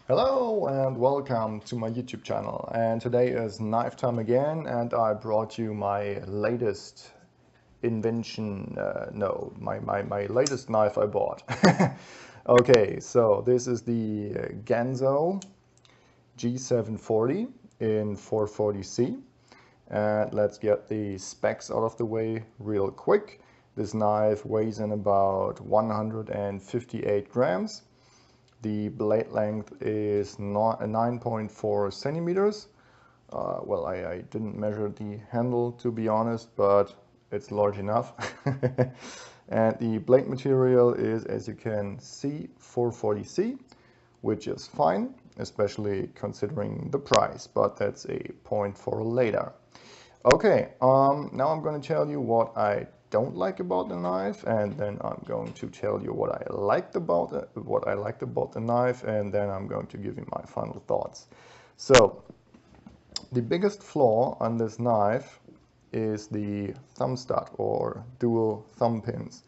Hello and welcome to my YouTube channel, and today is knife time again, and I brought you my latest invention, my latest knife I bought. Okay, so this is the Ganzo G740 in 440C, and let's get the specs out of the way real quick. This knife weighs in about 158 grams. The blade length is not 9.4 centimeters. Well, I didn't measure the handle to be honest, but it's large enough. And the blade material is, as you can see, 440C, which is fine, especially considering the price, but that's a point for later. Okay, now I'm going to tell you what I don't like about the knife, and then I'm going to tell you what I liked about the knife, and then I'm going to give you my final thoughts. So, the biggest flaw on this knife is the thumb stud or dual thumb pins,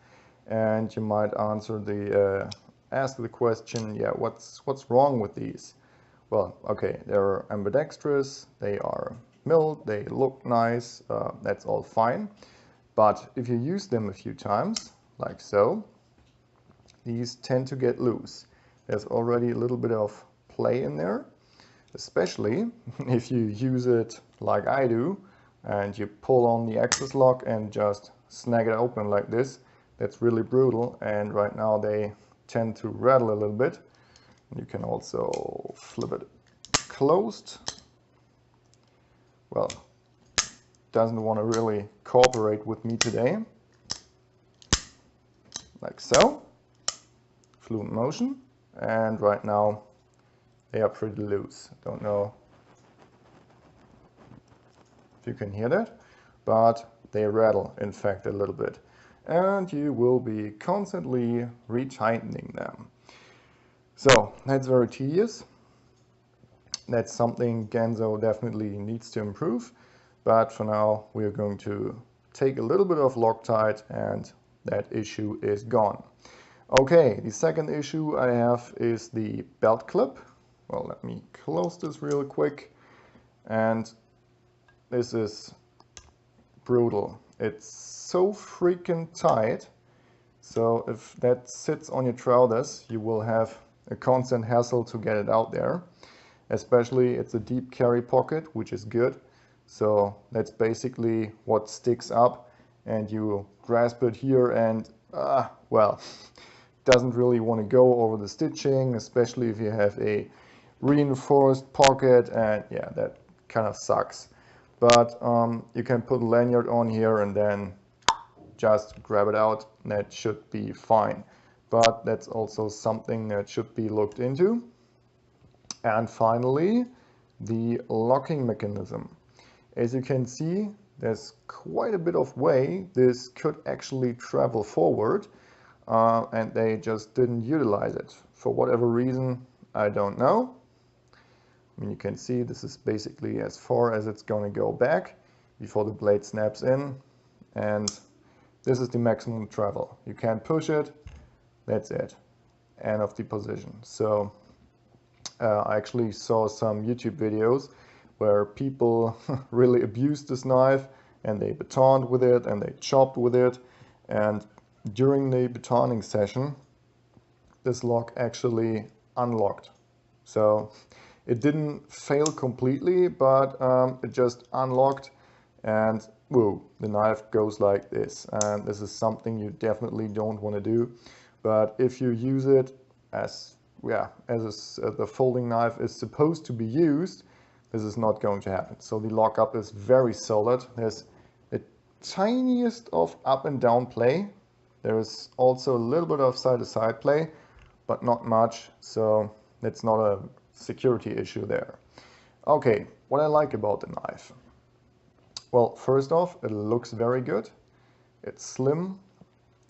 and you might ask the question, yeah, what's wrong with these? Well, okay, they're ambidextrous, they are milled, they look nice, that's all fine. But if you use them a few times, like so, these tend to get loose. There's already a little bit of play in there, especially if you use it like I do, and you pull on the access lock and just snag it open like this. That's really brutal, and right now they tend to rattle a little bit. You can also flip it closed. Well, doesn't want to really cooperate with me today. Like so. Fluent motion. And right now they are pretty loose. Don't know if you can hear that, but they rattle in fact a little bit. And you will be constantly retightening them. So that's very tedious. That's something Ganzo definitely needs to improve, but for now we are going to take a little bit of Loctite and that issue is gone. Okay, the second issue I have is the belt clip. Well, let me close this real quick, and this is brutal. It's so freaking tight, so if that sits on your trousers, you will have a constant hassle to get it out there. Especially it's a deep carry pocket, which is good. So that's basically what sticks up, and you grasp it here and, well, doesn't really want to go over the stitching, especially if you have a reinforced pocket, and yeah, that kind of sucks. But you can put a lanyard on here and then just grab it out, and that should be fine. But that's also something that should be looked into. And finally, the locking mechanism. As you can see, there's quite a bit of way this could actually travel forward, and they just didn't utilize it. For whatever reason, I don't know. I mean, you can see this is basically as far as it's going to go back before the blade snaps in, and this is the maximum travel. You can't push it, that's it. End of the position. So I actually saw some YouTube videos where people really abused this knife, and they batoned with it and they chopped with it, and during the batoning session this lock actually unlocked. So it didn't fail completely, but it just unlocked, and whoa, the knife goes like this. And this is something you definitely don't want to do. But if you use it as the folding knife is supposed to be used, this is not going to happen. So the lockup is very solid. There's the tiniest of up and down play. There is also a little bit of side-to-side play, but not much. So that's not a security issue there. Okay, what I like about the knife. Well, first off, it looks very good. It's slim.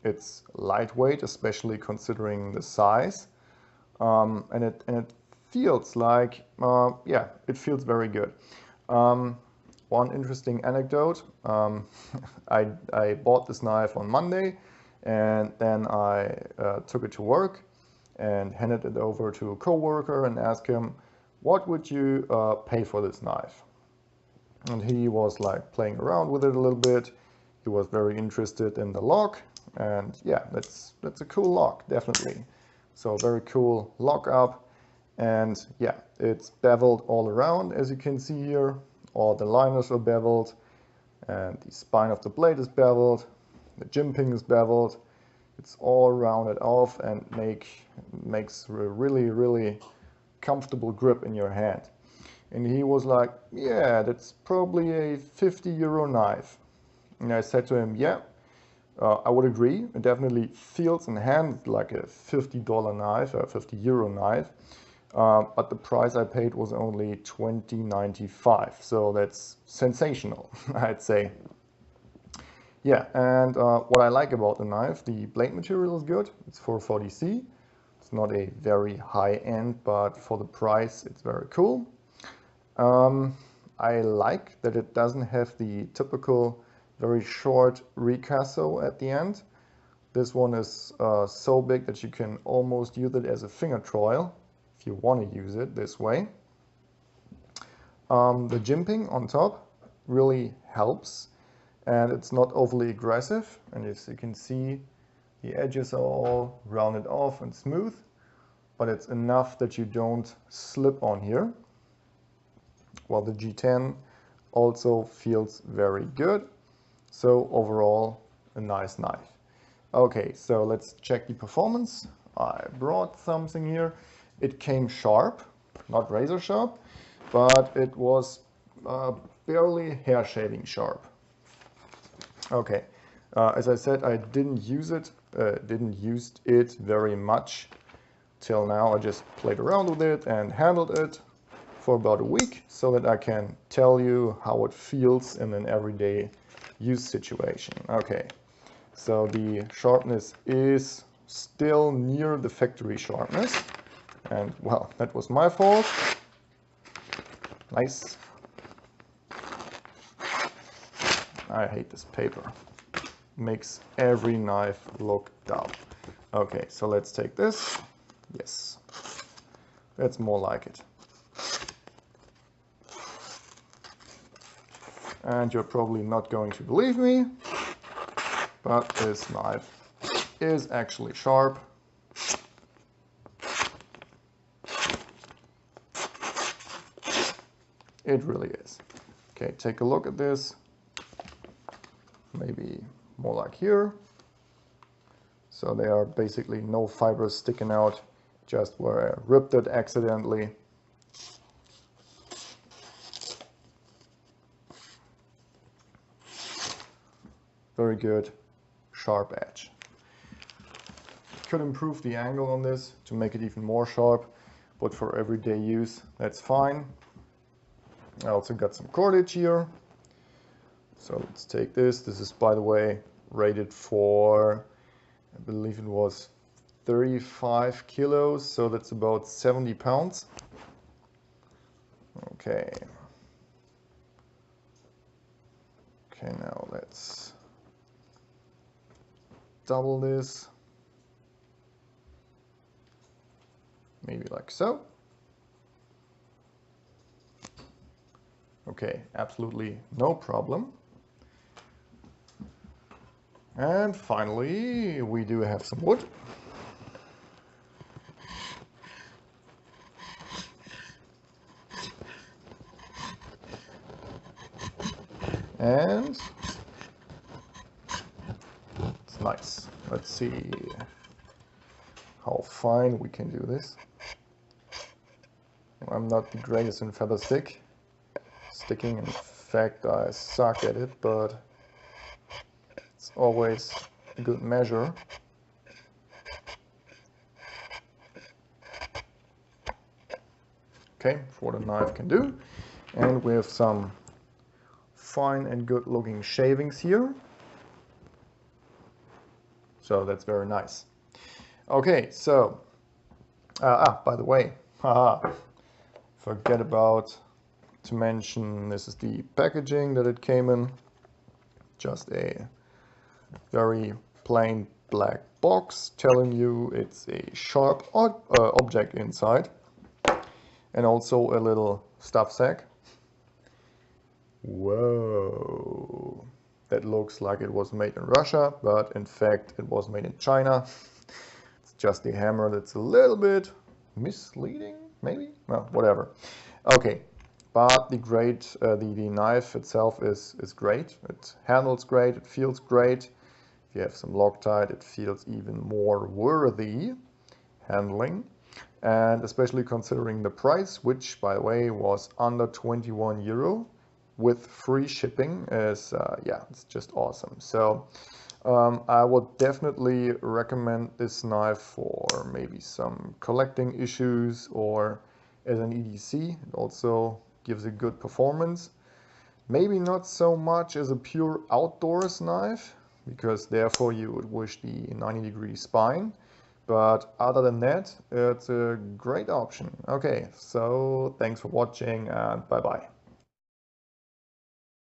It's lightweight, especially considering the size. And it feels like, yeah, it feels very good. One interesting anecdote, I bought this knife on Monday, and then I took it to work, and handed it over to a coworker and asked him, what would you pay for this knife? And he was like playing around with it a little bit. He was very interested in the lock, and yeah, that's a cool lock, definitely. So very cool lock up, and yeah, it's beveled all around, as you can see here. All the liners are beveled, and the spine of the blade is beveled, the jimping is beveled. It's all rounded off and makes a really comfortable grip in your hand. And he was like, yeah, that's probably a 50 euro knife. And I said to him, yeah, I would agree. It definitely feels in hand like a $50 knife, a 50 euro knife. But the price I paid was only $20.95. So that's sensational, I'd say. Yeah, and what I like about the knife, the blade material is good. It's 440C. It's not a very high end, but for the price, it's very cool. I like that it doesn't have the typical very short ricasso at the end. This one is so big that you can almost use it as a finger trowel if you want to use it this way. The jimping on top really helps, and it's not overly aggressive, and as you can see, the edges are all rounded off and smooth, but it's enough that you don't slip on here. While the G10 also feels very good. So overall, a nice knife. Okay, so let's check the performance. I brought something here. It came sharp, not razor sharp, but it was barely hair shaving sharp. Okay, as I said, I didn't use it very much till now. I just played around with it and handled it for about a week so that I can tell you how it feels in an everyday use situation. Okay, so the sharpness is still near the factory sharpness, and well, that was my fault. Nice. I hate this paper. Makes every knife look dull. Okay, so let's take this. Yes, that's more like it. And you're probably not going to believe me, but this knife is actually sharp. It really is. Okay, take a look at this. Maybe more like here. So there are basically no fibers sticking out, just where I ripped it accidentally. Very good, sharp edge. Could improve the angle on this to make it even more sharp, but for everyday use, that's fine. I also got some cordage here. So let's take this. This is, by the way, rated for, I believe it was 35 kilos, so that's about 70 pounds. Okay. Okay, now let's double this. Maybe like so. Okay, absolutely no problem. And finally, we do have some wood. And it's nice. Let's see how fine we can do this. I'm not the greatest in feather sticking. In fact, I suck at it, but it's always a good measure. Okay, for what a knife can do. And we have some fine and good looking shavings here. So that's very nice. Okay, so, by the way, forget about to mention, this is the packaging that it came in. Just a very plain black box telling you it's a sharp object inside, and also a little stuff sack. Whoa, that looks like it was made in Russia, but in fact it was made in China. It's just the hammer that's a little bit misleading, maybe? Well, whatever. Okay, but the knife itself is great. It handles great, it feels great. If you have some Loctite, it feels even more worthy handling. And especially considering the price, which by the way was under 21 euro with free shipping, is yeah, it's just awesome. So I would definitely recommend this knife for maybe some collecting issues or as an EDC. It also gives a good performance. Maybe not so much as a pure outdoors knife, because therefore you would wish the 90-degree spine. But other than that, it's a great option. Okay, so thanks for watching and bye-bye.